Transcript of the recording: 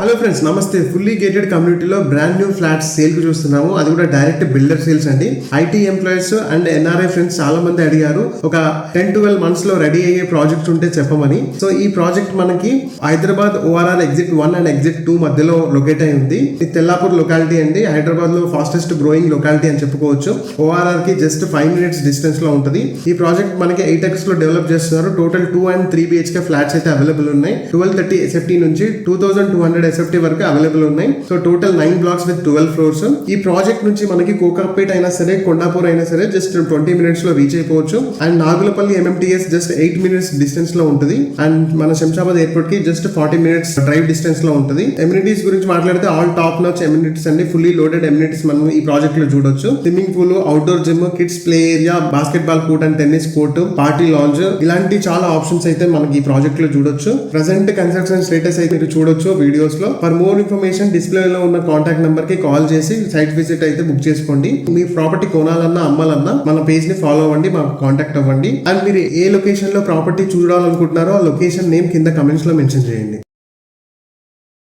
Hello friends, నమస్తే. Fully gated కమ్యూనిటీలో brand new flats sale కు చూస్తున్నాము. అది కూడా డైరెక్ట్ బిల్డర్ సేల్స్ అండి. IT employees and NRI friends చాలా మంది అడిగారు ఒక 10-12 మంత్స్ లో రెడీ అయ్యే ప్రాజెక్ట్ ఉంటే చెప్పమని. సో ఈ ప్రాజెక్ట్ మనకి Hyderabad ORR exit 1 and exit 2 మధ్యలో లొకేట్ అయి ఉంది. ఇది తెల్లాపూర్ లొకాలిటీ అండి. హైదరాబాద్ లో ఫాస్టెస్ట్ గ్రోయింగ్ లొకాలిటీ అని చెప్పుకోవచ్చు. ఓఆర్ఆర్ కి జస్ట్ 5 minutes డిస్టెన్స్ లో ఉంటుంది. ఈ ప్రాజెక్ట్ మనకి 8x లో డెవలప్ చేస్తున్నారు. టోటల్ 2 and 3 BHK ఫ్లాట్స్ అయితే అవైలబుల్ ఉన్నాయి. 1230 SFT నుంచి 2200 SFT వరకు అవైలబుల్ ఉన్నాయి. So total 9 blocks with 12 floors. ఈ ప్రాజెక్ట్ నుంచి మనకి కోకాపేట్ అయినా సరే, కొండాపూర్ అయినా సరే జస్ట్ 20 minutes లో రీచ్ అయిపోవచ్చు. And Nagulapalli MMTS just 8 minutes distance లో ఉంటుంది. అండ్ మన శంషాబాద్ ఎయిర్పోర్ట్ కి జస్ట్ 40 minutes డ్రైవ్ డిస్టెన్స్ లో ఉంటుంది. ఎమ్యూనిటీస్ గురించి మాట్లాడితే ఆల్ టాప్ నాచ్ ఎమ్యూనిటీస్ అండి. ఫుల్లీ లోడెడ్ ఎమ్యూనిటీస్ మనం ఈ ప్రాజెక్ట్ లో చూడొచ్చు. Swimming pool, outdoor gym, kids play area, basket ball court and tennis court, party lounge, ఇలాంటి చాలా ఆప్షన్స్ అయితే మనకి ఈ ప్రాజెక్ట్ లో చూడొచ్చు. ప్రెసెంట్ కన్స్ట్రక్షన్ స్టేటస్ అయితే మీరు చూడొచ్చు వీడియోస్ లో. ఫర్ మోర్ ఇన్ఫర్మేషన్ డిస్ప్లే లో ఉన్న కాంటాక్ట్ నెంబర్ కి కాల్ చేసి సైట్ విజిట్ అయితే బుక్ చేసుకోండి. మీ ప్రాపర్టీ కొనాలన్నా అమ్మాలన్నా మన పేజ్ ని ఫాలో అవ్వండి, మాకు కాంటాక్ట్ అవ్వండి. అండ్ మీరు ఏ లొకేషన్ లో ప్రాపర్టీ చూడాలనుకుంటున్నారో ఆ లొకేషన్ నేమ్ కింద కమెంట్స్ లో మెన్షన్ చేయండి.